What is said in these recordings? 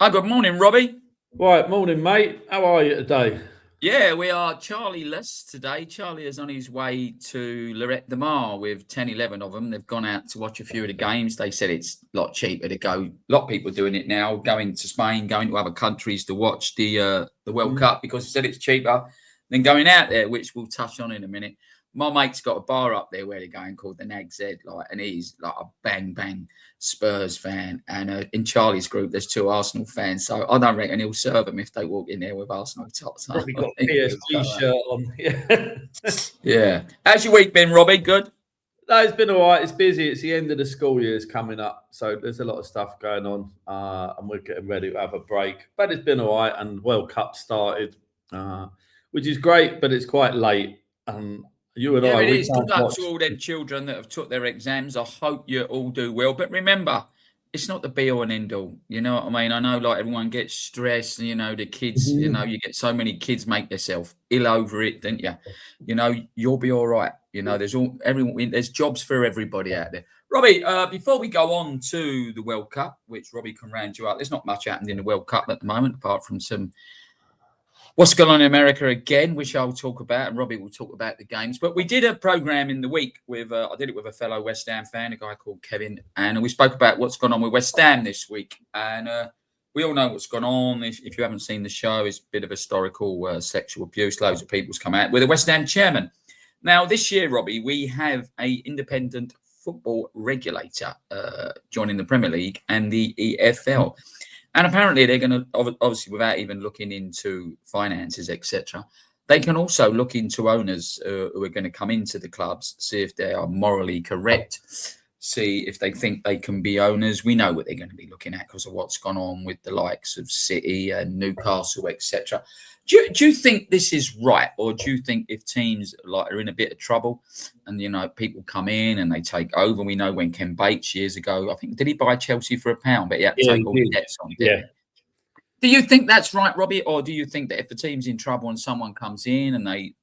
Hi, good morning, Robbie. Right, morning, mate. How are you today? Yeah, we are Charlie-less today. Charlie is on his way to Lorette de Mar with 10, 11 of them. They've gone out to watch a few of the games. They said it's a lot cheaper to go. A lot of people doing it now, going to Spain, going to other countries to watch the World Cup because they said it's cheaper than going out there, which we'll touch on in a minute. My mate's got a bar up there where they're going called the Nag's Head, and he's like a bang bang Spurs fan. And in Charlie's group, there's two Arsenal fans, so I don't reckon he'll serve them if they walk in there with Arsenal tops on. Probably got PSG shirt on. Yeah. How's your week been, Robbie? Good. No, it's been all right. It's busy. It's the end of the school year is coming up, so there's a lot of stuff going on, and we're getting ready to have a break. But it's been all right, and World Cup started, which is great, but it's quite late. You and Yeah, I, it we is. Good can't luck watch. to all them children that have took their exams. I hope you all do well. But remember, it's not the be all and end all. You know what I mean? I know like everyone gets stressed, and the kids, you get so many kids make themselves ill over it, don't you? You'll be all right. There's jobs for everybody out there. Robbie, before we go on to the World Cup, which Robbie can round you up, there's not much happened in the World Cup at the moment, apart from some what's going on in America again, which I'll talk about, and Robbie will talk about the games. But we did a program in the week with, I did it with a fellow West Ham fan, a guy called Kevin, and we spoke about what's gone on with West Ham this week. And we all know what's gone on. If you haven't seen the show, it's a bit of historical sexual abuse. Loads of people's come out with a West Ham chairman. Now, this year, Robbie, we have a independent football regulator joining the Premier League and the EFL. And apparently they're going to, obviously without even looking into finances, etc., they can also look into owners who are going to come into the clubs, see if they are morally correct, see if they think they can be owners. We know what they're going to be looking at because of what's gone on with the likes of City and Newcastle, etc. Do you think this is right, or do you think if teams are in a bit of trouble and people come in and they take over? We know when Ken Bates years ago, I think, did he buy Chelsea for £1? But he had to take all the debts on, didn't he? Do you think that's right, Robbie, or do you think that if the team's in trouble and someone comes in and they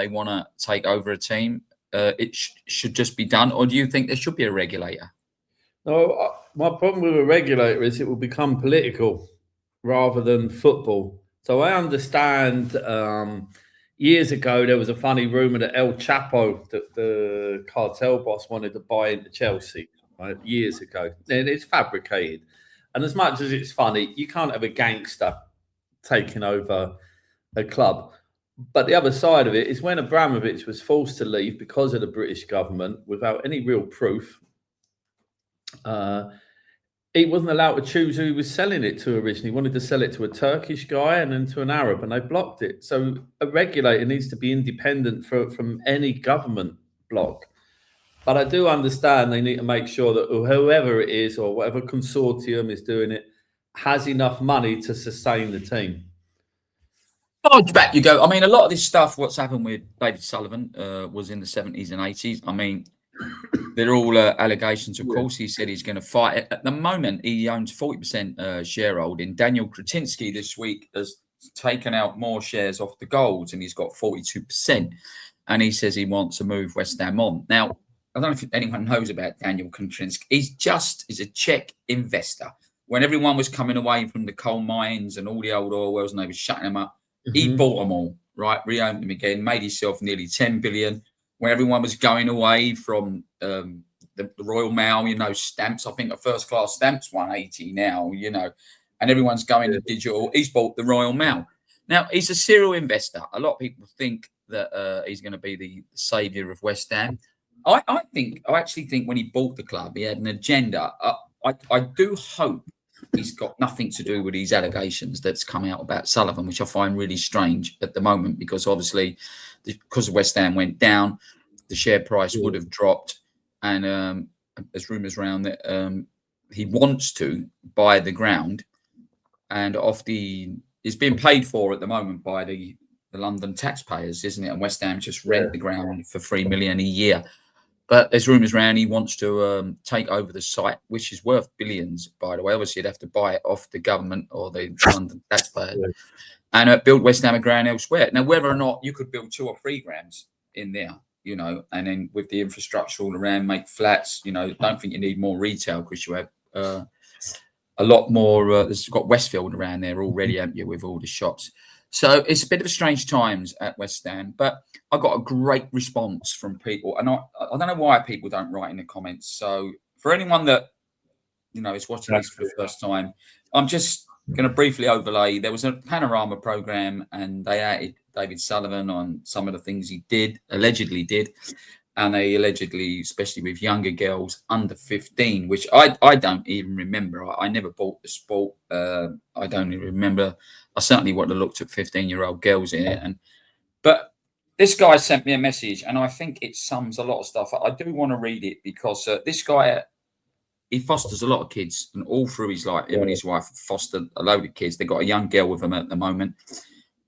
want to take over a team, it should just be done, or do you think there should be a regulator? No, my problem with a regulator is it will become political rather than football. So I understand years ago there was a funny rumor that El Chapo, the cartel boss, wanted to buy into Chelsea, right? Years ago. And it's fabricated. And as much as it's funny, you can't have a gangster taking over a club. But the other side of it is when Abramovich was forced to leave because of the British government without any real proof, he wasn't allowed to choose who he was selling it to originally. He wanted to sell it to a Turkish guy and then to an Arab, and they blocked it. So a regulator needs to be independent from any government block. But I do understand they need to make sure that whoever it is or whatever consortium is doing it has enough money to sustain the team. Oh, back you go. I mean, a lot of this stuff, what's happened with David Sullivan was in the 70s and 80s. I mean, they're all allegations, of course. He said he's going to fight it. At the moment, he owns 40% shareholding. Daniel Kretinsky this week has taken out more shares off the Golds, and he's got 42%. And he says he wants to move West Ham on. Now, I don't know if anyone knows about Daniel Kretinsky. He's a Czech investor. When everyone was coming away from the coal mines and all the old oil wells and they were shutting them up, he bought them all, right? Reopened them again, made himself nearly 10 billion. When everyone was going away from the Royal Mail, stamps, I think the first class stamps 180 now, and everyone's going to digital. He's bought the Royal Mail. Now, he's a serial investor. A lot of people think that he's going to be the saviour of West Ham. I actually think when he bought the club, he had an agenda. I do hope he's got nothing to do with these allegations that's come out about Sullivan, which I find really strange at the moment, because obviously, because West Ham went down, the share price would have dropped, and there's rumours around that he wants to buy the ground, and it's being paid for at the moment by the London taxpayers, isn't it? And West Ham just rent the ground for $3 million a year. But there's rumours around he wants to take over the site, which is worth billions, by the way. Obviously, you'd have to buy it off the government or the London taxpayer and build West Ham a ground elsewhere. Now, whether or not you could build 2 or 3 grounds in there, and then with the infrastructure all around, make flats, don't think you need more retail because you have a lot more. There's got Westfield around there already, haven't you, with all the shops? So it's a bit of a strange times at West Ham, but I got a great response from people, and I don't know why people don't write in the comments. So for anyone that is watching this for the first time, I'm just going to briefly overlay. There was a Panorama program, and they added David Sullivan on some of the things he allegedly did. And they allegedly, especially with younger girls under 15, which I don't even remember. I never bought the sport. I don't even remember. I certainly wouldn't have looked at 15-year-old girls in it. But this guy sent me a message, and I think it sums a lot of stuff. I do want to read it because this guy, he fosters a lot of kids, and all through his life, him and his wife fostered a load of kids. They've got a young girl with them at the moment.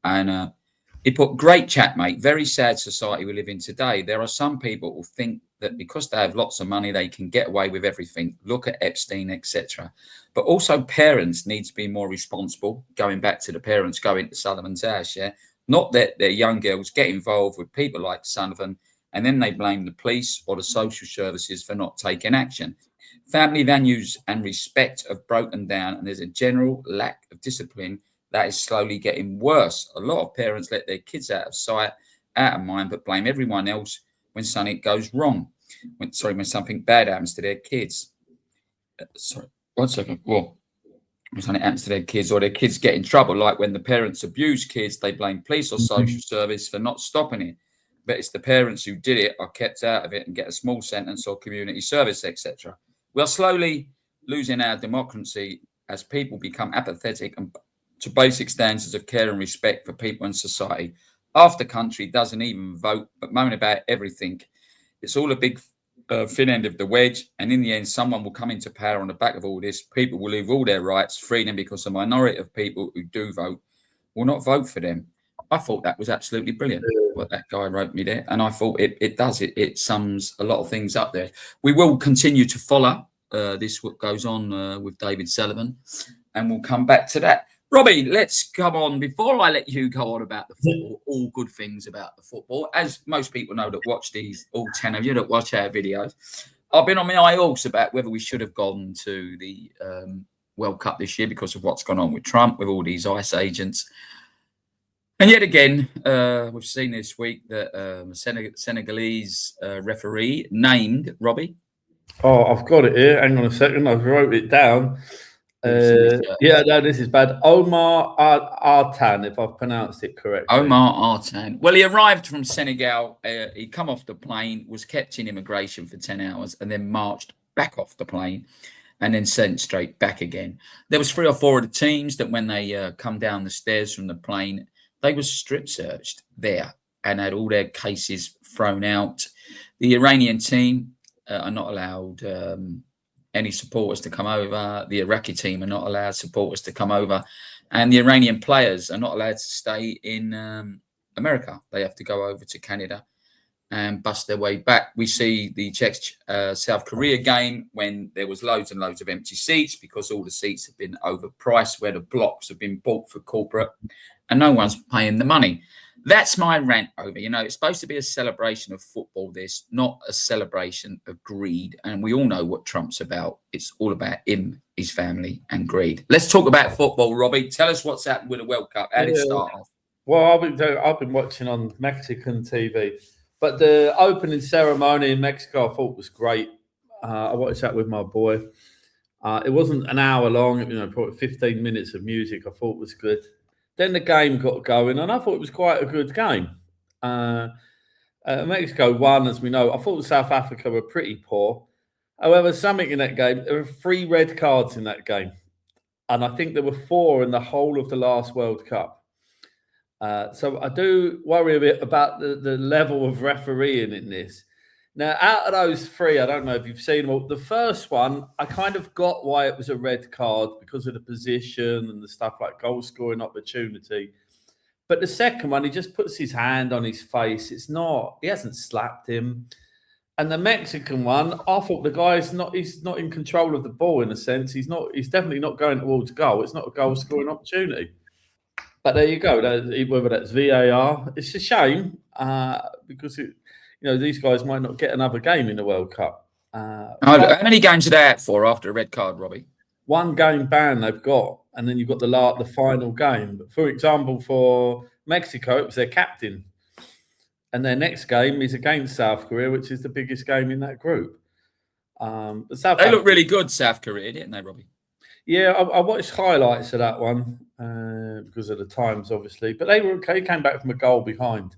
And he put, great chat, mate. Very sad society we live in today. There are some people who think that because they have lots of money, they can get away with everything. Look at Epstein, etc. But also parents need to be more responsible. Going back to the parents going to Sullivan's house, yeah? Not that their young girls get involved with people like Sullivan and then they blame the police or the social services for not taking action. Family values and respect have broken down, and there's a general lack of discipline that is slowly getting worse. A lot of parents let their kids out of sight, out of mind, but blame everyone else when something goes wrong. When something bad happens to their kids. Sorry, 1 second. Well, when something happens to their kids or their kids get in trouble, like when the parents abuse kids, they blame police or social service for not stopping it. But it's the parents who did it are kept out of it and get a small sentence or community service, etc. We are slowly losing our democracy as people become apathetic and to basic standards of care and respect for people in society. Half the country doesn't even vote, but moan about everything. It's all a big thin end of the wedge, and in the end, someone will come into power on the back of all this. People will lose all their rights, freedom, because a minority of people who do vote will not vote for them. I thought that was absolutely brilliant, what that guy wrote me there, and I thought it does. It sums a lot of things up there. We will continue to follow this, what goes on with David Sullivan, and we'll come back to that. Robbie, let's come on. Before I let you go on about the football, all good things about the football, as most people know that watch these, all 10 of you that watch our videos, I've been on my high horse about whether we should have gone to the World Cup this year because of what's gone on with Trump, with all these ICE agents. And yet again, we've seen this week that Senegalese referee named, Robbie. Oh, I've got it here. Hang on a second. I've wrote it down. This is bad. Omar Artan, if I've pronounced it correctly. Omar Artan. Well, he arrived from Senegal. He come off the plane, was kept in immigration for 10 hours, and then marched back off the plane, and then sent straight back again. There was 3 or 4 of the teams that when they come down the stairs from the plane, they were strip searched there and had all their cases thrown out. The Iranian team are not allowed any supporters to come over. The Iraqi team are not allowed supporters to come over. And the Iranian players are not allowed to stay in America. They have to go over to Canada and bust their way back. We see the Czech-South Korea game when there was loads and loads of empty seats because all the seats have been overpriced, where the blocks have been bought for corporate and no one's paying the money. That's my rant over. It's supposed to be a celebration of football, this, not a celebration of greed. And we all know what Trump's about. It's all about him, his family, and greed. Let's talk about football, Robbie. Tell us what's happened with the World Cup. How did it start off? Well, I've been watching on Mexican TV. But the opening ceremony in Mexico, I thought was great. I watched that with my boy. It wasn't an hour long, probably 15 minutes of music. I thought was good. Then the game got going, and I thought it was quite a good game. Mexico won, as we know. I thought South Africa were pretty poor. However, something in that game, there were 3 red cards in that game. And I think there were 4 in the whole of the last World Cup. So I do worry a bit about the level of refereeing in this. Now, out of those 3, I don't know if you've seen them all. The first one, I kind of got why it was a red card because of the position and the stuff like goal scoring opportunity. But the second one, he just puts his hand on his face. He hasn't slapped him. And the Mexican one, I thought the guy's he's not in control of the ball in a sense. He's definitely not going towards goal. It's not a goal scoring opportunity. But there you go. Whether that's VAR, it's a shame because these guys might not get another game in the World Cup. How many games are they out for after a red card, Robbie? one game ban they've got, and then you've got the final game. But for example, for Mexico, it was their captain, and their next game is against South Korea, which is the biggest game in that group. But South They Africa, look really good, South Korea, didn't they, Robbie? yeah, I watched highlights of that one because of the times, obviously. But they were okay. Came back from a goal behind,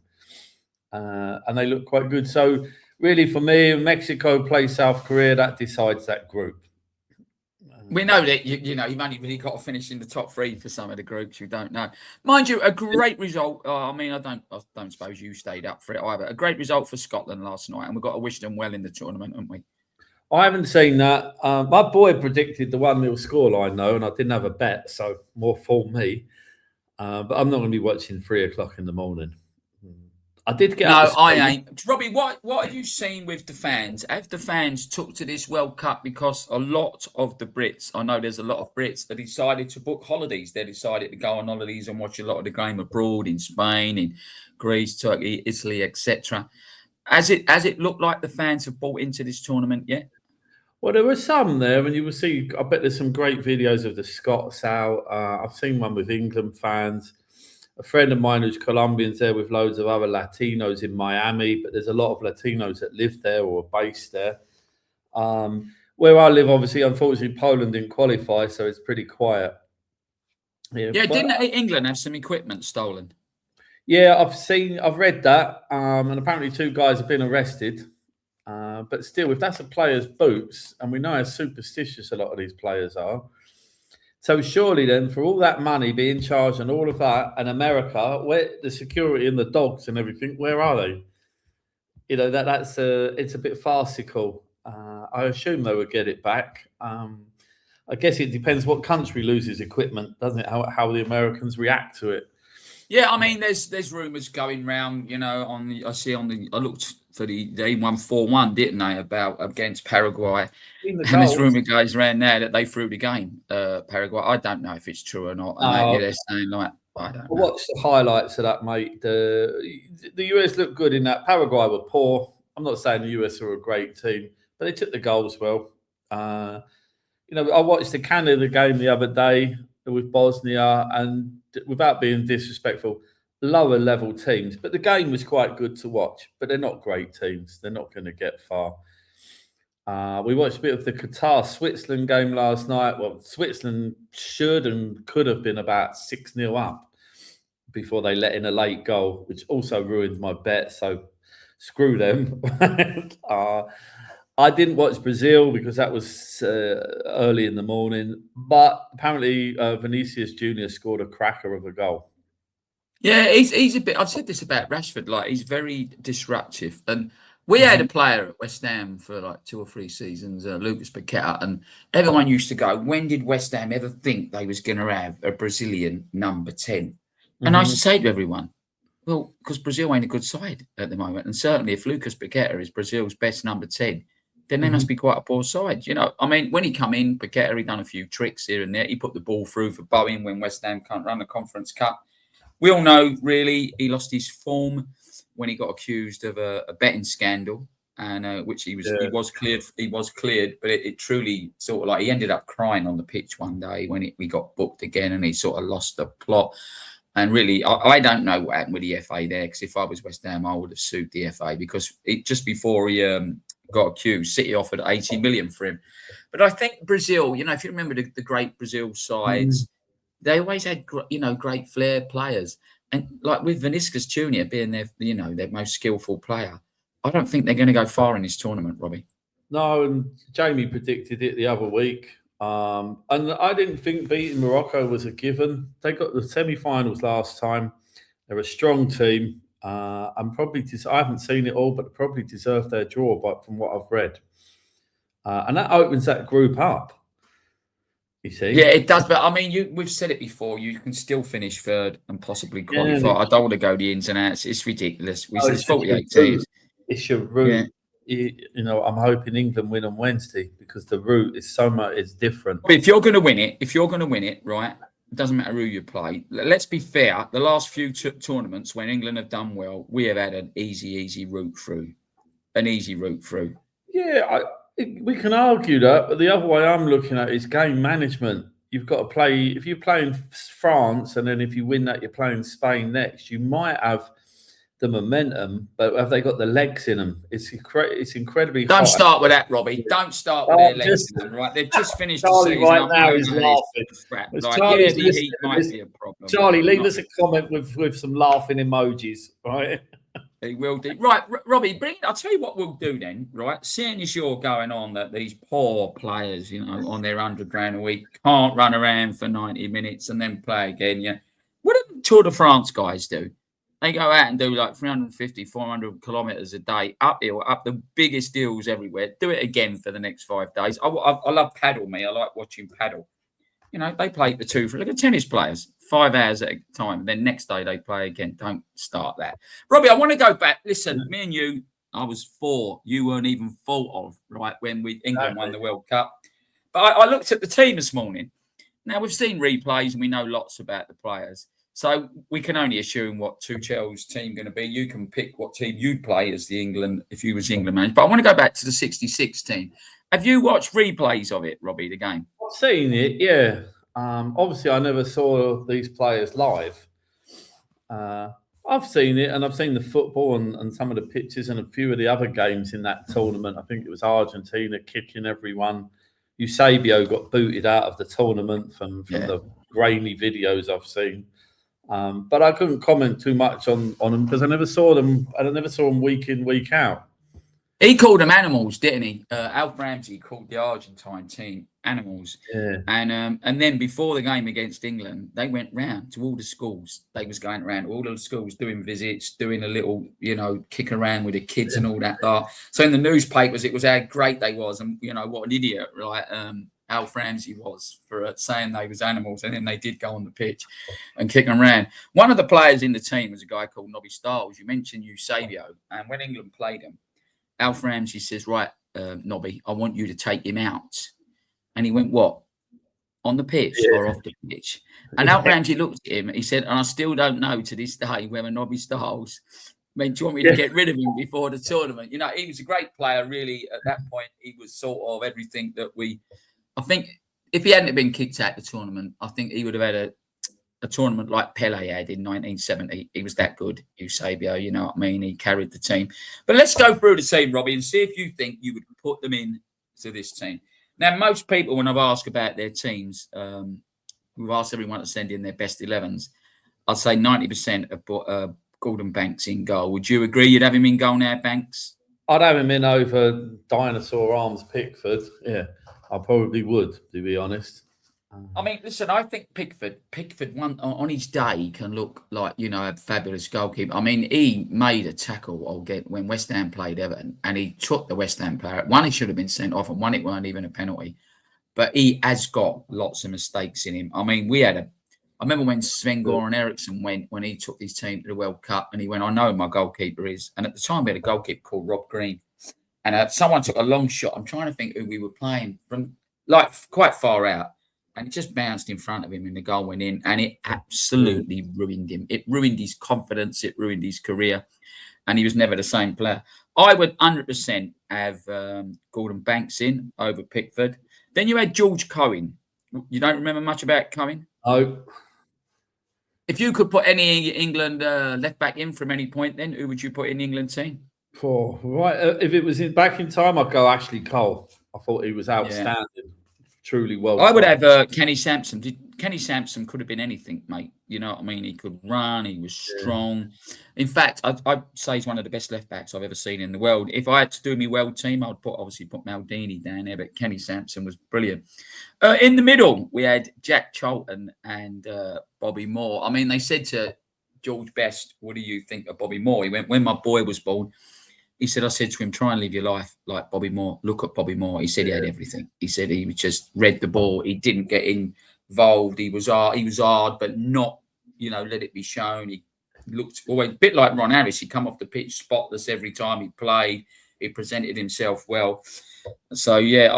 and they looked quite good. So really, for me, Mexico plays South Korea. That decides that group. We know that you've only really got to finish in the top three for some of the groups. You don't know, mind you, a great result. I mean, I don't suppose you stayed up for it either. A great result for Scotland last night, and we've got to wish them well in the tournament, haven't we? I haven't seen that. My boy predicted the 1-0 scoreline, though, and I didn't have a bet, so more for me. But I'm not going to be watching 3 o'clock in the morning. I did get. No, I ain't. Robbie, what have you seen with the fans? Have the fans took to this World Cup? Because a lot of the Brits, I know there's a lot of Brits that decided to book holidays. They decided to go on holidays and watch a lot of the game abroad in Spain, in Greece, Turkey, Italy, etc. Has it looked like the fans have bought into this tournament yet? Well, there were some there, and you will see. I bet there's some great videos of the Scots out. I've seen one with England fans. A friend of mine who's Colombian's there with loads of other Latinos in Miami, but there's a lot of Latinos that live there or are based there. Where I live, obviously, unfortunately, Poland didn't qualify, so it's pretty quiet. Yeah, didn't England have some equipment stolen? Yeah, I've read that, and apparently 2 guys have been arrested. But still, if that's a player's boots, and we know how superstitious a lot of these players are, so surely then, for all that money being charged and all of that, and America, where the security and the dogs and everything, where are they? You know, it's a bit farcical. I assume they would get it back. I guess it depends what country loses equipment, doesn't it? How the Americans react to it. Yeah, I mean, there's rumours going round. You know, I looked for they won 4-1, didn't they? Against Paraguay, and there's rumour goes around now that they threw the game. Paraguay. I don't know if it's true or not. And they're saying like, I don't know. Watch the highlights of that, mate. The US looked good in that. Paraguay were poor. I'm not saying the US are a great team, but they took the goals well. You know, I watched the Canada game the other day with Bosnia, and without being disrespectful, lower level teams. But the game was quite good to watch. But they're not great teams. They're not going to get far. We watched a bit of the Qatar-Switzerland game last night. Well, Switzerland should and could have been about 6-0 up before they let in a late goal, which also ruined my bet. So screw them. I didn't watch Brazil because that was early in the morning. But apparently Vinicius Jr. scored a cracker of a goal. Yeah, he's a bit. I've said this about Rashford. Like, he's very disruptive. And we had a player at West Ham for like 2 or 3 seasons, Lucas Paqueta, and everyone used to go, when did West Ham ever think they was going to have a Brazilian number 10? And I used to say to everyone, well, because Brazil ain't a good side at the moment. And certainly if Lucas Paqueta is Brazil's best number 10, then they must be quite a poor side. You know, I mean, when he come in, Paqueta, he done a few tricks here and there. He put the ball through for Bowen when West Ham can't run the Conference Cup. We all know, really, he lost his form when he got accused of a betting scandal, and which he was cleared, but it truly sort of like he ended up crying on the pitch one day when we got booked again, and he sort of lost the plot. And really, I don't know what happened with the FA there, because if I was West Ham, I would have sued the FA, because just before he got accused, City offered 80 million for him. But I think Brazil, you know, if you remember the great Brazil sides, they always had, great flair players. And like with Vinicius Jr. being their most skillful player, I don't think they're going to go far in this tournament, Robbie. No, and Jamie predicted it the other week. And I didn't think beating Morocco was a given. They got the semi-finals last time. They're a strong team. And probably, I haven't seen it all, but probably deserve their draw, but from what I've read. And that opens that group up. You see? Yeah, it does. But I mean, we've said it before. You can still finish third and possibly qualify. I don't want to go the ins and outs. It's ridiculous. It's 48 teams. It's your route. Yeah. I'm hoping England win on Wednesday because the route is it's different. But if you're going to win it, right? It doesn't matter who you play. Let's be fair. The last few tournaments when England have done well, we have had an easy route through. An easy route through. Yeah, We can argue that, but the other way I'm looking at it is game management. You've got to play. If you're playing France, and then if you win that, you're playing Spain next. You might have the momentum, but have they got the legs in them? It's incredibly Don't hot. start with that, Robbie. Don't start with their legs, man, right? They've just finished the Charlie season. right now is laughing. Crap. As Like, Charlie's the listening heat to might this- be a problem. Charlie, leave Not- us a comment with some laughing emojis, right? He will do. Right, Robbie, I'll tell you what we'll do then, right? Seeing as you're going on that these poor players, on their £100 a week, can't run around for 90 minutes and then play again. Yeah. What do Tour de France guys do? They go out and do like 350, 400 kilometers a day, uphill, up the biggest hills everywhere. Do it again for the next 5 days. I love paddle, me. I like watching paddle. They play the two for, look at tennis players, 5 hours at a time. Then next day they play again. Don't start that. Robbie, I want to go back. Listen, me and you, I was 4. You weren't even thought of, right, when England won the World Cup. But I looked at the team this morning. Now, we've seen replays and we know lots about the players. So we can only assume what Tuchel's team going to be. You can pick what team you'd play as the England, if you was England manager. But I want to go back to the 66 team. Have you watched replays of it, Robbie, the game? I've seen it, yeah. Obviously, I never saw these players live. I've seen it, and I've seen the football and some of the pitches and a few of the other games in that tournament. I think it was Argentina kicking everyone. Eusebio got booted out of the tournament from the grainy videos I've seen. But I couldn't comment too much on them because I never saw them. I never saw them week in, week out. He called them animals, didn't he? Alf Ramsey called the Argentine team animals. Yeah. And then before the game against England, they went round to all the schools. They was going around all the schools doing visits, doing a little, kick around with the kids and all that. So in the newspapers, it was how great they was and, what an idiot, right? Alf Ramsey was for saying they was animals, and then they did go on the pitch and kick them around. One of the players in the team was a guy called Nobby Stiles. You mentioned Eusebio, and when England played him, Alf Ramsey says, right, Nobby, I want you to take him out. And he went, what? On the pitch or off the pitch? And Alf Ramsey looked at him and he said, and I still don't know to this day whether Nobby Stiles, do you want me to get rid of him before the tournament? He was a great player, really. At that point, he was sort of everything that I think if he hadn't been kicked out of the tournament, I think he would have had a tournament like Pele had in 1970. He was that good, Eusebio, you know what I mean? He carried the team. But let's go through the team, Robbie, and see if you think you would put them in to this team. Now, most people, when I've asked about their teams, we've asked everyone to send in their best 11s. I'd say 90% have put Gordon Banks in goal. Would you agree you'd have him in goal now, Banks? I'd have him in over Dinosaur Arms Pickford. Yeah, I probably would, to be honest. I mean, listen, I think Pickford one on his day can look like, a fabulous goalkeeper. I mean, he made a tackle when West Ham played Everton, and he took the West Ham player. One, he should have been sent off, and one, it weren't even a penalty. But he has got lots of mistakes in him. I mean, I remember when Sven-Goran Eriksson went, when he took his team to the World Cup, and he went, I know who my goalkeeper is. And at the time, we had a goalkeeper called Rob Green. And someone took a long shot. I'm trying to think who we were playing from, like, quite far out. And it just bounced in front of him and the goal went in, and it absolutely ruined him. It ruined his confidence. It ruined his career, and he was never the same player. I would 100% have Gordon Banks in over Pickford. Then you had George Cohen. You don't remember much about Cohen? No. If you could put any England left back in from any point, then who would you put in the England team? Oh, right. If it was back in time, I'd go Ashley Cole. I thought he was outstanding. Yeah. Truly well. I would have Kenny Sampson. Kenny Sampson could have been anything, mate. You know what I mean? He could run. He was strong. In fact, I'd say he's one of the best left backs I've ever seen in the world. If I had to do my world team, I would obviously put Maldini down there, but Kenny Sampson was brilliant. In the middle, we had Jack Charlton and Bobby Moore. I mean, they said to George Best, what do you think of Bobby Moore? He went, when my boy was born, he said, I said to him, try and live your life like Bobby Moore. Look at Bobby Moore. He said he had everything. He said he just read the ball. He didn't get involved. He was hard, but not, let it be shown. He looked always a bit like Ron Harris. He come off the pitch spotless every time he played. He presented himself well. So, yeah,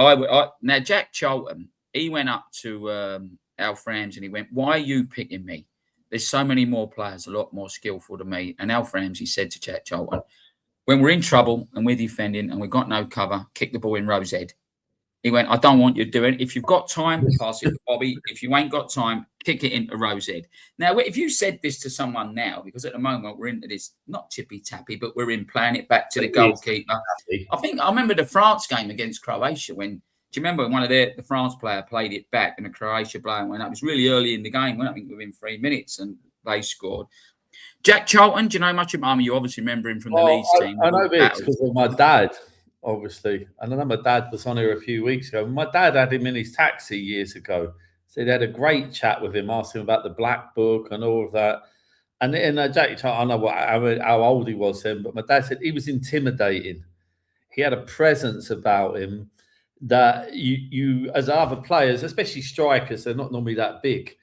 now Jack Charlton, he went up to Alf Ramsey and he went, why are you picking me? There's so many more players, a lot more skillful than me. And Alf Ramsey said to Jack Charlton, when we're in trouble and we're defending and we've got no cover, kick the ball in Rose head. He went, I don't want you to do it. If you've got time, pass it to Bobby. If you ain't got time, kick it into Rose head. Now, if you said this to someone now, because at the moment we're into this, not tippy-tappy, but we're in playing it back to the goalkeeper. I remember the France game against Croatia when, do you remember when one of the France player played it back and the Croatia player went up? It was really early in the game, I think within 3 minutes, and they scored. Jack Charlton, do you know much about him? You obviously remember him from the Leeds team. I know this because of my dad. Obviously, and I know my dad was on here a few weeks ago. My dad had him in his taxi years ago, so he had a great chat with him, asking him about the Black Book and all of that. And Jack, I know how old he was then, but my dad said he was intimidating. He had a presence about him that you as other players, especially strikers, they're not normally that big,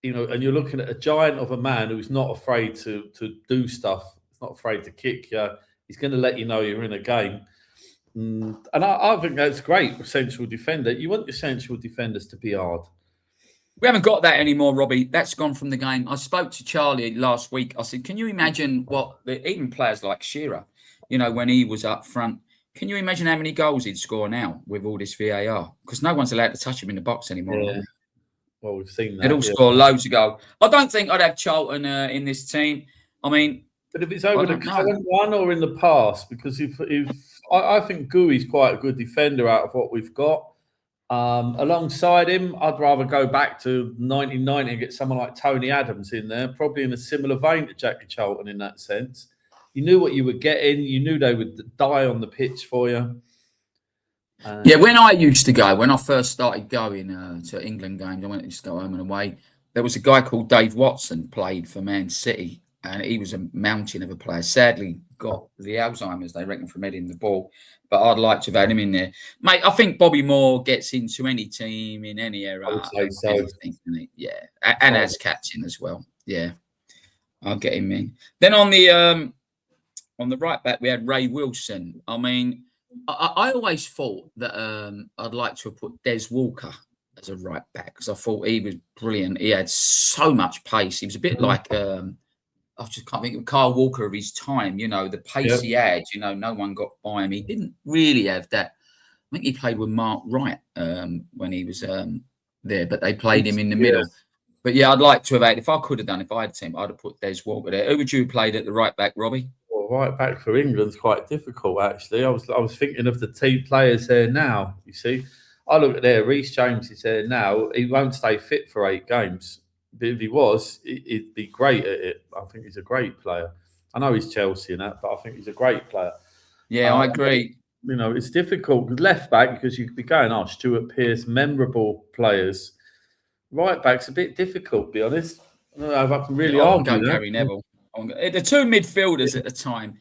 and you're looking at a giant of a man who's not afraid to do stuff. He's not afraid to kick you. He's going to let you know you're in a game. And I think that's great for central defender. You want your central defenders to be hard. We haven't got that anymore, Robbie. That's gone from the game. I spoke to Charlie last week. I said, can you imagine even players like Shearer, when he was up front, can you imagine how many goals he'd score now with all this VAR? Because no one's allowed to touch him in the box anymore. Yeah. Well, we've seen that. They'd all score loads of goals. I don't think I'd have Charlton in this team. I mean, but if it's over the current one or in the past, because if I think Gooey's quite a good defender out of what we've got. Alongside him, I'd rather go back to 1990 and get someone like Tony Adams in there, probably in a similar vein to Jackie Charlton in that sense. You knew what you were getting. You knew they would die on the pitch for you. When I first started going to England games, I went to just go home and away. There was a guy called Dave Watson played for Man City, and he was a mountain of a player. Sadly, got the Alzheimer's, they reckon, from heading the ball. But I'd like to have had him in there. Mate, I think Bobby Moore gets into any team in any era. I would say so. Yeah, and as captain as well. Yeah, I'll get him in. Then on the right back, we had Ray Wilson. I mean, I always thought that I'd like to have put Des Walker as a right back because I thought he was brilliant. He had so much pace. He was a bit like I just can't think of Kyle Walker of his time. The pace he had. No one got by him. He didn't really have that. I think he played with Mark Wright when he was there, but they played him in the middle. But yeah, I'd like to have had. If I could have done, if I had a team, I'd have put Des Walker there. Who would you have played at the right back, Robbie? Well, right back for England's quite difficult, actually. I was thinking of the team players there now. You see, I look at there. Reece James is there now. He won't stay fit for 8 games. But if he was, he'd be great at it. I think he's a great player. I know he's Chelsea and that, but I think he's a great player. Yeah, I agree. It's difficult with left back because you could be going, Stuart Pearce, memorable players. Right back's a bit difficult, to be honest. I don't know if I can really argue that. Gary Neville. The two midfielders at the time.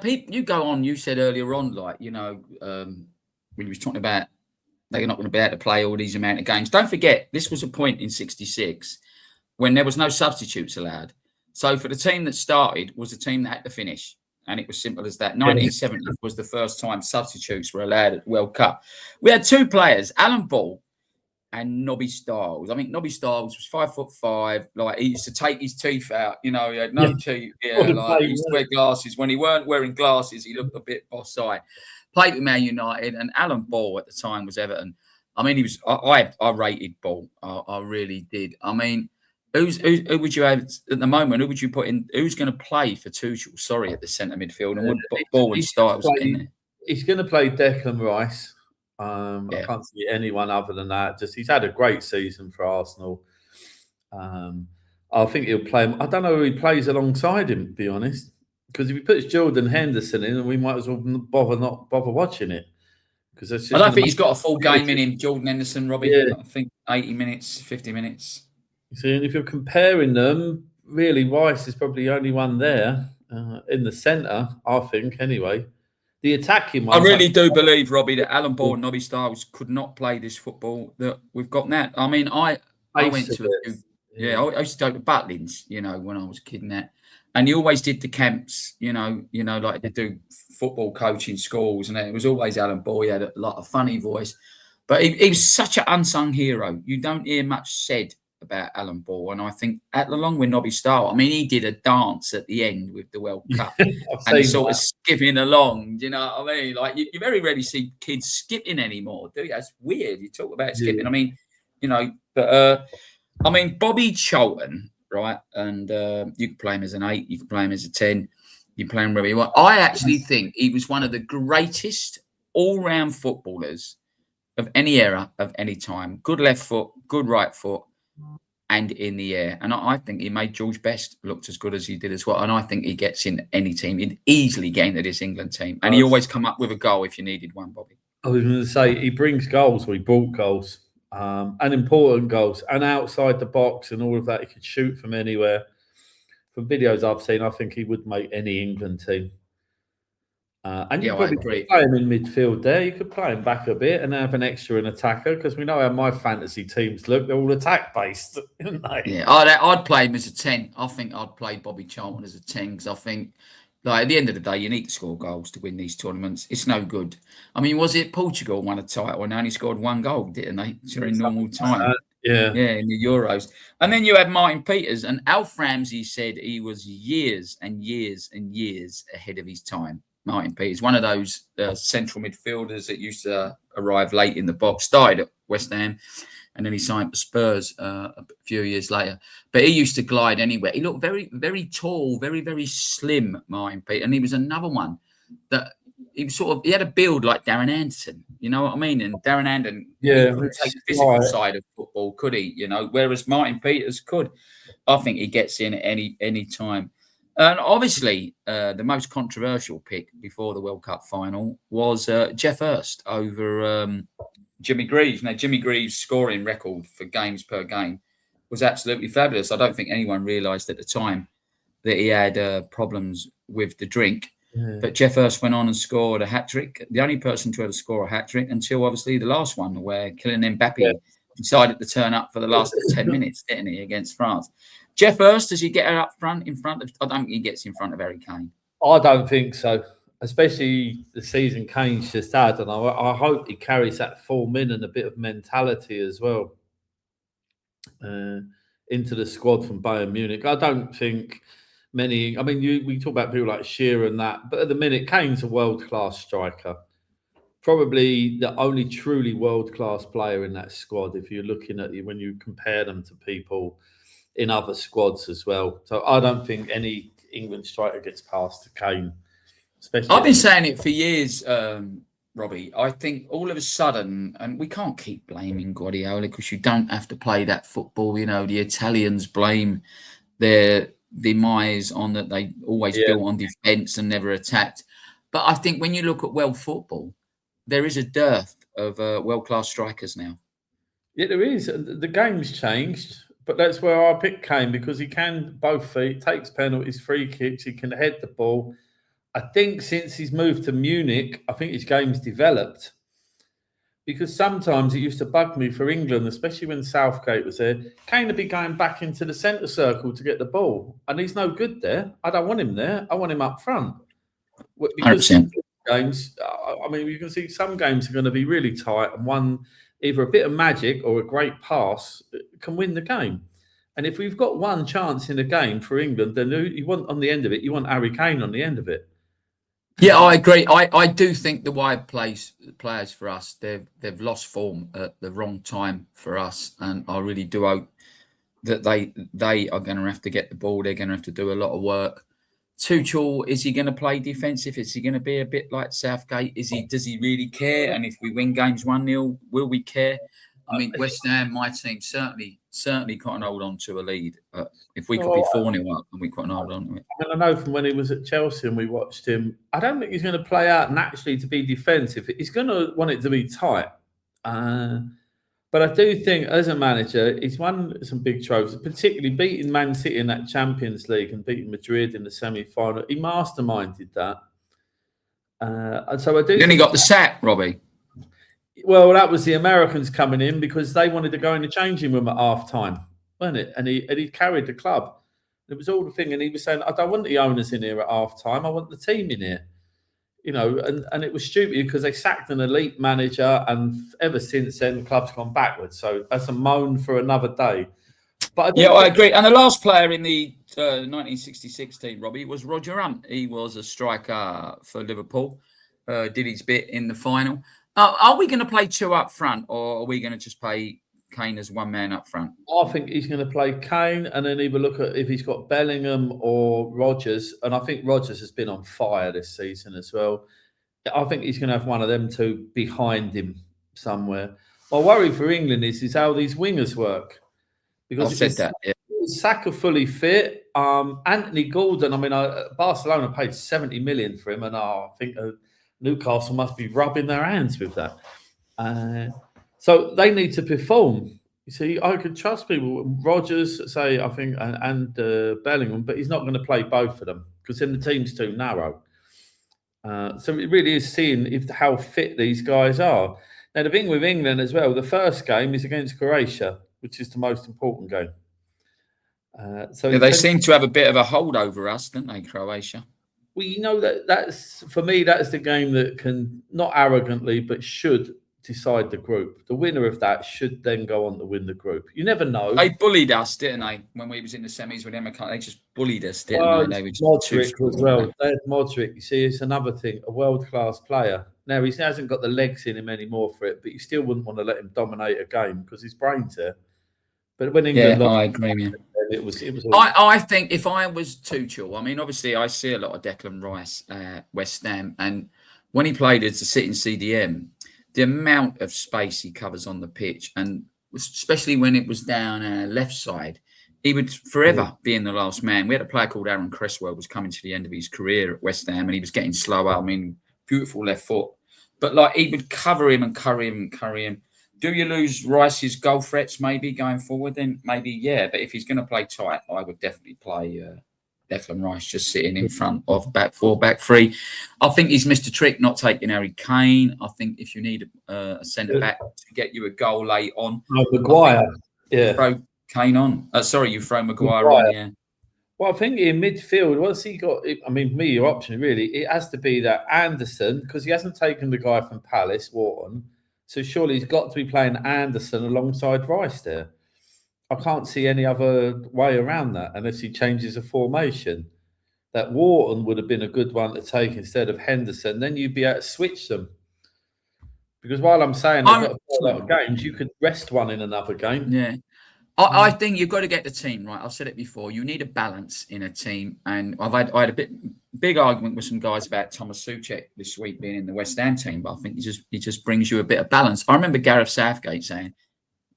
People, you go on. You said earlier on, when you was talking about they're not going to be able to play all these amount of games. Don't forget, this was a point in '66 when there was no substitutes allowed. So for the team that started was the team that had to finish. And it was simple as that. 1970 was the first time substitutes were allowed at the World Cup. We had 2 players, Alan Ball and Nobby Stiles. I think Nobby Stiles was 5'5". Like, he used to take his teeth out. He had no teeth. He used to wear glasses. When he weren't wearing glasses, he looked a bit boss-eyed. Played with Man United, and Alan Ball at the time was Everton. I mean, he was. I rated Ball. I really did. I mean, who would you have at the moment? Who would you put in? Who's going to play for Tuchel? Sorry, at the centre midfield, and would Ball and Stiles in there? He's going to play Declan Rice. I can't see anyone other than that. Just he's had a great season for Arsenal. I think he'll play him. I don't know who he plays alongside him, to be honest. Because if he puts Jordan Henderson in, we might as well not bother watching it. Because I don't think he's got a full game in him, Jordan Henderson, Robbie. Yeah. I think 80 minutes, 50 minutes. See, and if you're comparing them, really, Rice is probably the only one there in the centre, I think, anyway. The attacking one. I really do believe, Robbie, that Alan Ball and Nobby Stiles could not play this football that we've got now. I mean, I went to I used to go to Butlins, when I was a kid and that. And he always did the camps, like they do football coaching schools, and it was always Alan Ball. He had a funny voice, but he was such an unsung hero. You don't hear much said about Alan Ball, and I think at the long with Nobby style, I mean, he did a dance at the end with the World Cup, and he's sort of skipping along. Do you know what I mean? Like you very rarely see kids skipping anymore, do you? That's weird. You talk about skipping. I mean, you know, but I mean, Bobby Charlton, right? And you can play him as an 8, you can play him as a 10, you can play him wherever you want. I actually think he was one of the greatest all-round footballers of any era, of any time. Good left foot, good right foot, and in the air. And I think he made George Best looked as good as he did as well. And I think he gets in any team. He'd easily get into this England team. And he always come up with a goal if you needed one, Bobby. I was going to say, he brings goals, or he brought goals, and important goals, and outside the box and all of that. He could shoot from anywhere. From videos I've seen, I think he would make any England team. And you probably could play him in midfield there. You could play him back a bit and have an extra attacker, because we know how my fantasy teams look. They're all attack based, aren't they? Yeah, I'd play him as a 10. I think I'd play Bobby Charlton as a 10, because I think, like, at the end of the day, you need to score goals to win these tournaments. It's no good. I mean, was it Portugal won a title and only scored 1 goal, didn't they, during normal time? Yeah, in the Euros. And then you had Martin Peters, and Alf Ramsey said he was years and years and years ahead of his time. Martin Peters, one of those central midfielders that used to arrive late in the box, started at West Ham, and then he signed for Spurs a few years later. But he used to glide anywhere. He looked very, very tall, very, very slim, Martin Peters. And he was another one that he had a build like Darren Anderson. You know what I mean? And Darren Anderson, he couldn't take the physical side of football, could he? You know, whereas Martin Peters could. I think he gets in at any time. And obviously, the most controversial pick before the World Cup final was Geoff Hurst over Jimmy Greaves. Now, Jimmy Greaves' scoring record for games per game was absolutely fabulous. I don't think anyone realised at the time that he had problems with the drink. Yeah. But Geoff Hurst went on and scored a hat-trick, the only person to ever score a hat-trick until, obviously, the last one, where Kylian Mbappe decided to turn up for the last 10 minutes, didn't he, against France. Geoff Hurst, does he get up front, in front of... I don't think he gets in front of Harry Kane. I don't think so, especially the season Kane's just had. And I hope he carries that form in and a bit of mentality as well into the squad from Bayern Munich. I don't think many... I mean, we talk about people like Shearer and that, but at the minute, Kane's a world-class striker. Probably the only truly world-class player in that squad, if you're looking at when you compare them to people in other squads as well. So I don't think any England striker gets past to Kane. Especially I've been saying it for years, Robbie. I think all of a sudden, and we can't keep blaming Guardiola, because you don't have to play that football. You know, the Italians blame their demise on that they always built on defence and never attacked. But I think when you look at world football, there is a dearth of world-class strikers now. Yeah, there is. The game's changed. But that's where our pick came, because he can both feet, takes penalties, free kicks, he can head the ball. I think since he's moved to Munich, I think his game's developed. Because sometimes it used to bug me for England, especially when Southgate was there, Kane would be going back into the centre circle to get the ball. And he's no good there. I don't want him there. I want him up front. Because 100%. Games, I mean, you can see some games are going to be really tight, and one... either a bit of magic or a great pass can win the game. And if we've got one chance in a game for England, then you want on the end of it, you want Harry Kane on the end of it. Yeah, I agree. I do think the wide players for us, they've lost form at the wrong time for us, and I really do hope that they are going to have to get the ball. They're going to have to do a lot of work. Tuchel, is he going to play defensive? Is he going to be a bit like Southgate? Does he really care? And if we win games 1-0, will we care? I mean, West Ham, my team, certainly can't hold on to a lead. If we could be 4-0 up, and we couldn't hold on to it. I mean, I know from when he was at Chelsea and we watched him, I don't think he's going to play out naturally to be defensive. He's going to want it to be tight. But I do think, as a manager, he's won some big trophies, particularly beating Man City in that Champions League and beating Madrid in the semi-final. He masterminded that. And so I do. Then he got the sack, Robbie. Well, that was the Americans coming in because they wanted to go in the changing room at half-time, wasn't it? And he carried the club. It was all the thing. And he was saying, I don't want the owners in here at half-time. I want the team in here. You know, and it was stupid because they sacked an elite manager, and ever since then, the club's gone backwards. So that's a moan for another day. But Yeah, I agree. And the last player in the 1966 team, Robbie, was Roger Hunt. He was a striker for Liverpool. Did his bit in the final. Are we going to play two up front, or are we going to just play Kane as one man up front? I think he's going to play Kane and then either look at if he's got Bellingham or Rodgers. And I think Rodgers has been on fire this season as well. I think he's going to have one of them two behind him somewhere. My worry for England is how these wingers work. Because I've said that. Yeah. Saka fully fit. Anthony Gordon, I mean, Barcelona paid 70 million for him, and I think Newcastle must be rubbing their hands with that. So they need to perform. You see, I could trust people. Rodgers, say, I think, and Bellingham, but he's not going to play both of them because then the team's too narrow. So it really is seeing how fit these guys are. Now, the thing with England as well, the first game is against Croatia, which is the most important game. So they seem to have a bit of a hold over us, don't they, Croatia? Well, you know that's for me. That's the game that can not arrogantly, but should decide the group. The winner of that should then go on to win the group. You never know. They bullied us, didn't they? When we was in the semis with them, they just bullied us, didn't they? They were Modric as well. There's Modric. You see, it's another thing. A world-class player. Now he hasn't got the legs in him anymore for it, but you still wouldn't want to let him dominate a game because his brain's there. But when England I agree with you. It was. I think if I was Tuchel, I mean, obviously I see a lot of Declan Rice at West Ham, and when he played as a sitting CDM, the amount of space he covers on the pitch, and especially when it was down left side, he would forever be in the last man. We had a player called Aaron Cresswell was coming to the end of his career at West Ham, and he was getting slower. I mean, beautiful left foot, but like he would cover him and curry him and curry him. Do you lose Rice's goal threats maybe going forward? Then maybe, yeah. But if he's going to play tight, I would definitely play Declan Rice just sitting in front of back four, back three. I think he's missed a trick not taking Harry Kane. I think if you need a centre back to get you a goal late on, Maguire, throw Kane on. You throw Maguire on, yeah. Well, I think in midfield, what's he got? I mean, me, your option really, it has to be that Anderson because he hasn't taken the guy from Palace, Wharton. So surely he's got to be playing Anderson alongside Rice there. I can't see any other way around that unless he changes the formation. That Wharton would have been a good one to take instead of Henderson. Then you'd be able to switch them. Because while I'm saying they've got to play a lot of games, you could rest one in another game. Yeah. I think you've got to get the team right. I've said it before. You need a balance in a team, and I had a big argument with some guys about Thomas Souček this week being in the West Ham team. But I think he just brings you a bit of balance. I remember Gareth Southgate saying,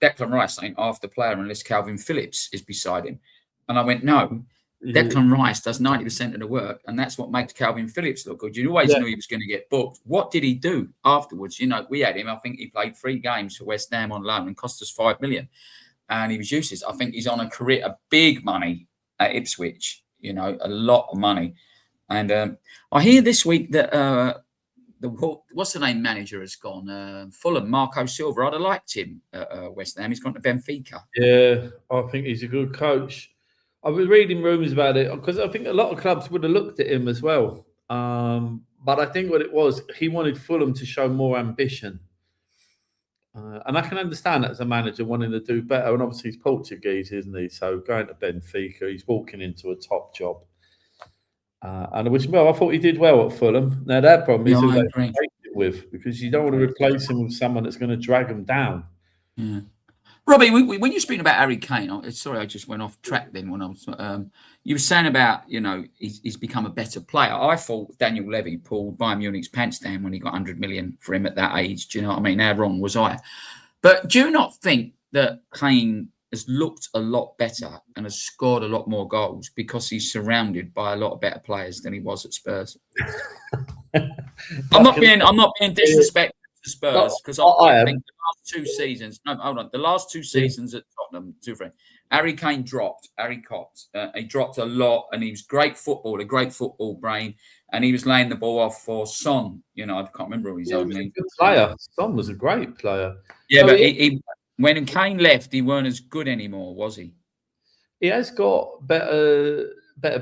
Declan Rice saying after player unless Calvin Phillips is beside him, and I went no. Declan Rice does 90% of the work, and that's what makes Calvin Phillips look good. You always knew he was going to get booked. What did he do afterwards? You know, we had him. I think he played 3 games for West Ham on loan and cost us $5 million. And he was useless. I think he's on a career of big money at Ipswich, you know, a lot of money. And I hear this week that what's the name manager has gone? Fulham, Marco Silva. I'd have liked him at West Ham. He's gone to Benfica. Yeah, I think he's a good coach. I was reading rumours about it because I think a lot of clubs would have looked at him as well. But I think what it was, he wanted Fulham to show more ambition. And I can understand that as a manager wanting to do better. And obviously he's Portuguese, isn't he? So going to Benfica, he's walking into a top job. And I thought he did well at Fulham. Now that problem is who they replace it with, because you don't want to replace him with someone that's going to drag him down. Yeah. Robbie, when you're speaking about Harry Kane, sorry, I just went off track then. When I was, you were saying about he's become a better player. I thought Daniel Levy pulled Bayern Munich's pants down when he got 100 million for him at that age. Do you know what I mean? How wrong was I? But do you not think that Kane has looked a lot better and has scored a lot more goals because he's surrounded by a lot of better players than he was at Spurs? I'm not being disrespectful to Spurs because I think the last 2 seasons. No, hold on. The last 2 seasons at Tottenham, Harry Kane dropped. Harry copped. He dropped a lot, and he was great football brain, and he was laying the ball off for Son. You know, I can't remember his own name. Good player. Son was a great player. Yeah, so but he when Kane left, he weren't as good anymore, was he? He has got better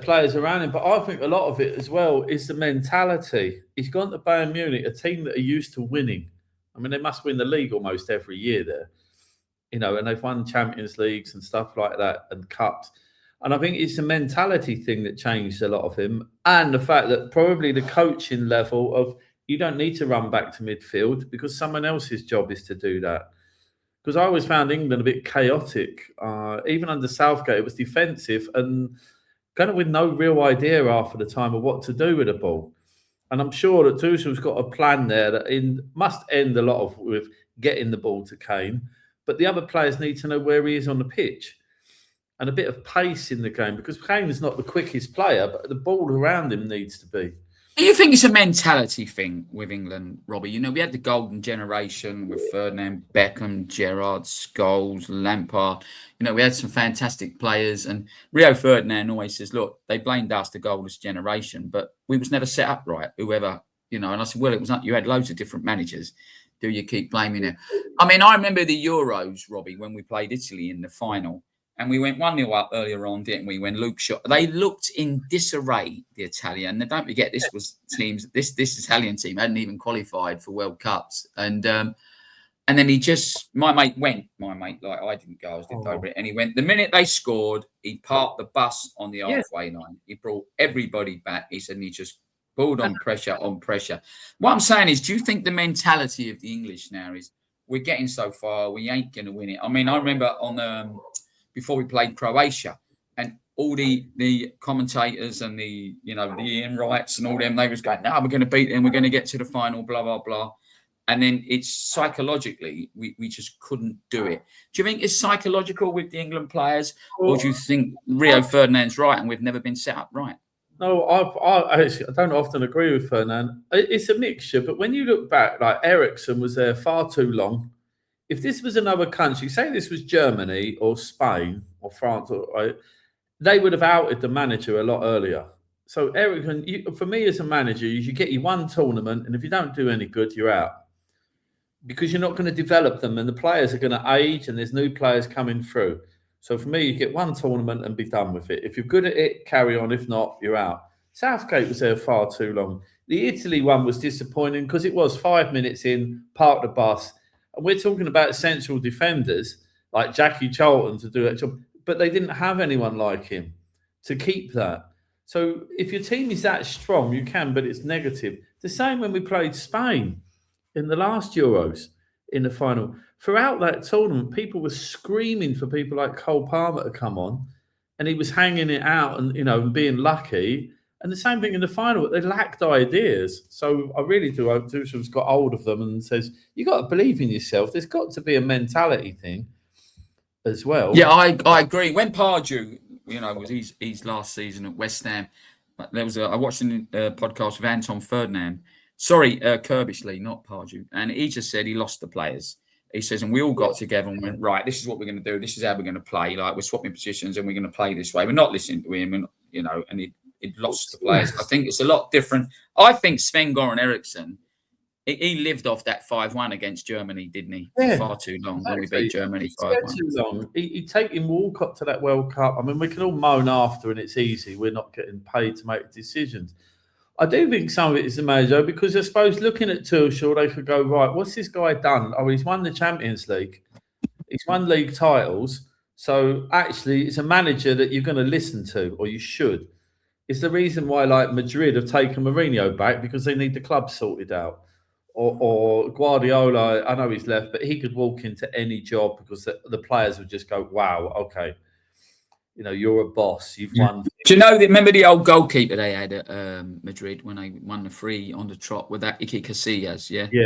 players around him, but I think a lot of it as well is the mentality. He's gone to Bayern Munich, a team that are used to winning. I mean, they must win the league almost every year there. and they've won Champions Leagues and stuff like that and cups. And I think it's a mentality thing that changed a lot of him, and the fact that probably the coaching level of you don't need to run back to midfield because someone else's job is to do that. Because I always found England a bit chaotic. Even under Southgate, it was defensive and kind of with no real idea half of the time of what to do with the ball. And I'm sure that Tuchel's got a plan there that must end a lot of with getting the ball to Kane. But the other players need to know where he is on the pitch and a bit of pace in the game because Kane is not the quickest player, but the ball around him needs to be. Do you think it's a mentality thing with England, Robbie? We had the golden generation with Ferdinand, Beckham, Gerrard, Scholes, Lampard. We had some fantastic players. And Rio Ferdinand always says, look, they blamed us, the golden generation, but we was never set up right, whoever, And I said, well, it was not. You had loads of different managers. Do you keep blaming it? I remember the Euros, Robbie, when we played Italy in the final. And we went 1-0 up earlier on, didn't we? When Luke shot, they looked in disarray. The Italian. And don't forget, this was teams. This Italian team hadn't even qualified for World Cups. And then he just, my mate, like I didn't go, I was over it. And he went. The minute they scored, he parked the bus on the halfway line. He brought everybody back. He said, and he just pulled on pressure. What I'm saying is, do you think the mentality of the English now is we're getting so far, we ain't going to win it? I remember on before we played Croatia, and all the commentators and the Ian Wrights and all them, they was going, no, we're going to beat them, we're going to get to the final, blah, blah, blah. And then it's psychologically, we just couldn't do it. Do you think it's psychological with the England players, or do you think Rio Ferdinand's right and we've never been set up right? No, I don't often agree with Ferdinand. It's a mixture, but when you look back, like Ericsson was there far too long. If this was another country, say this was Germany or Spain or France, they would have outed the manager a lot earlier. So Ericsson, for me as a manager, you should get you one tournament, and if you don't do any good, you're out. Because you're not going to develop them, and the players are going to age, and there's new players coming through. So for me, you get one tournament and be done with it. If you're good at it, carry on. If not, you're out. Southgate was there far too long. The Italy one was disappointing because it was 5 minutes in, parked the bus. And we're talking about central defenders like Jackie Charlton to do that job, but they didn't have anyone like him to keep that. So if your team is that strong, you can, but it's negative. The same when we played Spain in the last Euros in the final. Throughout that tournament, people were screaming for people like Cole Palmer to come on, and he was hanging it out and and being lucky. And the same thing in the final, they lacked ideas. So I really do hope Tuchel's got hold of them and says, you got to believe in yourself. There's got to be a mentality thing as well. Yeah, I agree. When Pardew, was his last season at West Ham, there was I watched a podcast with Anton Ferdinand. Sorry, Kirbishley, not Pardew. And he just said he lost the players. He says, and we all got together and went, right, this is what we're going to do. This is how we're going to play. Like, we're swapping positions and we're going to play this way. We're not listening to him, and it lost the players. I think it's a lot different. I think Sven-Göran Eriksson, he lived off that 5-1 against Germany, didn't he? Yeah, far too long when we beat Germany 5-1. Too long. He'd taken Walcott to that World Cup. We can all moan after, and it's easy. We're not getting paid to make decisions. I do think some of it is the manager, because I suppose looking at Tuchel, they could go, right, what's this guy done? Oh, he's won the Champions League. He's won league titles. So actually, it's a manager that you're going to listen to, or you should. It's the reason why, like, Madrid have taken Mourinho back, because they need the club sorted out. Or Guardiola, I know he's left, but he could walk into any job because the players would just go, wow, okay. You're a boss. You've won. Do you remember the old goalkeeper they had at Madrid when they won the 3 on the trot with that Iker Casillas? Yeah. Yeah.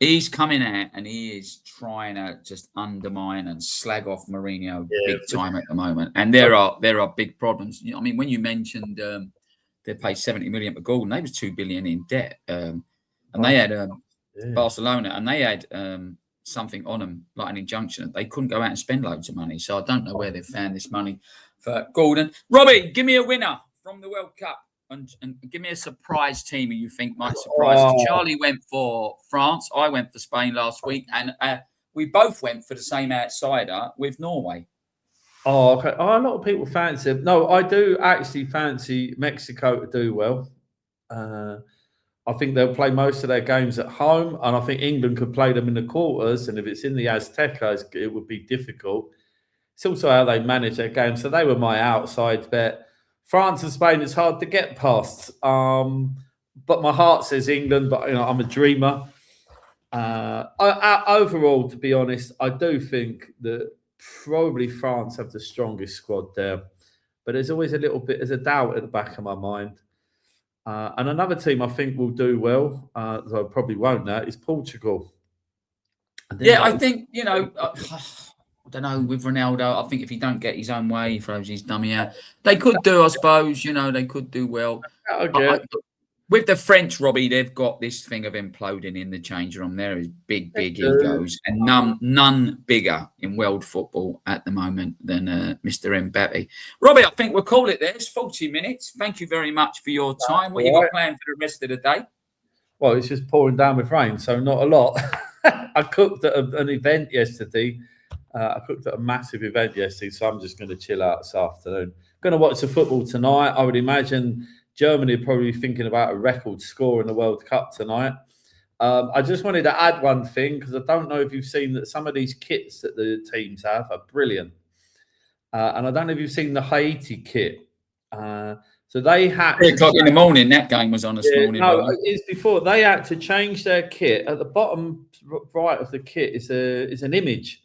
He's coming out and he is trying to just undermine and slag off Mourinho big time at the moment. And there are big problems. When you mentioned they paid 70 million for Gordon, they was 2 billion in debt. And they had Barcelona, and they had something on them, like an injunction. They couldn't go out and spend loads of money. So I don't know where they found this money for Gordon. Robbie, give me a winner from the World Cup and give me a surprise team who you think might surprise us. Charlie went for France. I went for Spain last week. And we both went for the same outsider with Norway. Oh, okay. A lot of people fancy it. No, I do actually fancy Mexico to do well. I think they'll play most of their games at home, and I think England could play them in the quarters. And if it's in the Azteca, it would be difficult. It's also how they manage their game. So they were my outside bet. France and Spain is hard to get past. But my heart says England, but I'm a dreamer. Overall, to be honest, I do think that probably France have the strongest squad there. But there's always there's a doubt at the back of my mind. And another team I think will do well, though I probably won't now, is Portugal. I think, I don't know, with Ronaldo, I think if he don't get his own way, he throws his dummy out. They could do, I suppose, they could do well. With the French, Robbie, they've got this thing of imploding in the change room. There is big egos, and none bigger in world football at the moment than Mr. Mbappe. Robbie, I think we'll call it there. It's 40 minutes. Thank you very much for your time. What you got planned for the rest of the day? Well, it's just pouring down with rain, so not a lot. I cooked at an event yesterday. I cooked at a massive event yesterday, so I'm just going to chill out this afternoon. Going to watch the football tonight. I would imagine Germany are probably thinking about a record score in the World Cup tonight. I just wanted to add one thing, because I don't know if you've seen that some of these kits that the teams have are brilliant. And I don't know if you've seen the Haiti kit. So they had 3 o'clock in the morning. That game was on this morning. No, it's before. They had to change their kit. At the bottom right of the kit is an image.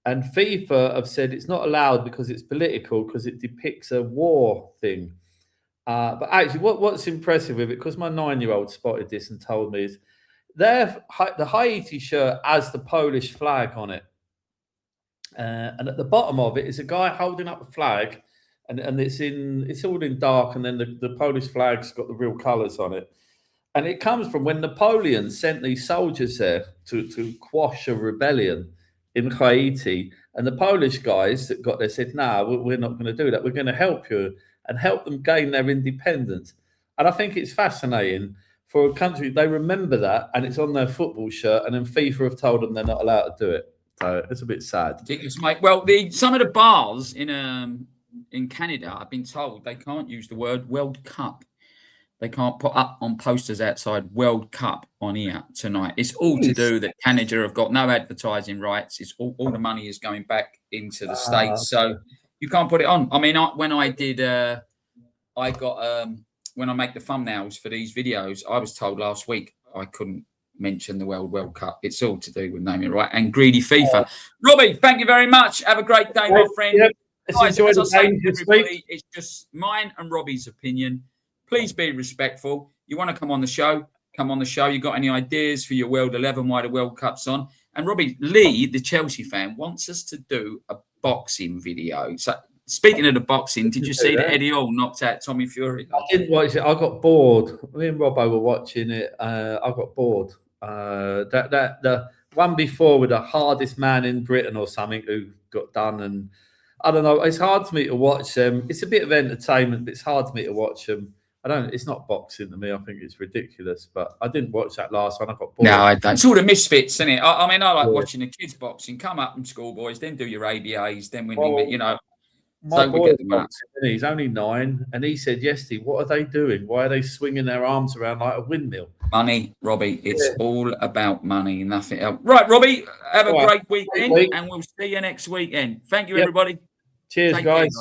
And FIFA have said it's not allowed because it's political, because it depicts a war thing. But actually, what's impressive with it, because my 9-year-old spotted this and told me, is the Haiti shirt has the Polish flag on it. And at the bottom of it is a guy holding up a flag, and it's all in dark, and then the Polish flag's got the real colours on it. And it comes from when Napoleon sent these soldiers there to quash a rebellion in Haiti. And the Polish guys that got there said, "No, we're not going to do that. We're going to help you and help them gain their independence." And I think it's fascinating for a country. They remember that, and it's on their football shirt, and then FIFA have told them they're not allowed to do it. So it's a bit sad. Ridiculous, mate. Well, some of the bars in Canada, I've been told they can't use the word World Cup. They can't put up on posters outside World Cup on here tonight. It's all to do that Canada have got no advertising rights. It's all the money is going back into the States. So you can't put it on. I mean, when I did, when I make the thumbnails for these videos, I was told last week I couldn't mention the World Cup. It's all to do with naming right and greedy FIFA. Robbie, thank you very much. Have a great day, my friend. Yeah, Guys, as I say to everybody, it's just mine and Robbie's opinion. Please be respectful. You want to come on the show? Come on the show. You got any ideas for your World 11 while the World Cup's on? And Robbie Lee, the Chelsea fan, wants us to do a boxing video. So speaking of the boxing, did you see that Eddie Hall knocked out Tommy Fury? I didn't watch it. I got bored. Me and Robbo were watching it. I got bored. The one before with the hardest man in Britain or something who got done, and I don't know. It's hard for me to watch them. It's a bit of entertainment, but it's hard for me to watch them. It's not boxing to me. I think it's ridiculous, but I didn't watch that last one. I got bored. No, I don't. It's all the misfits, isn't it? I mean, I like watching the kids boxing. Come up from schoolboys, then do your ABAs, then My boy, he's only 9, and he said yesterday, "What are they doing? Why are they swinging their arms around like a windmill?" Money, Robbie. It's all about money, nothing else. Right, Robbie. Have a great weekend, and we'll see you next weekend. Thank you, everybody. Cheers, guys.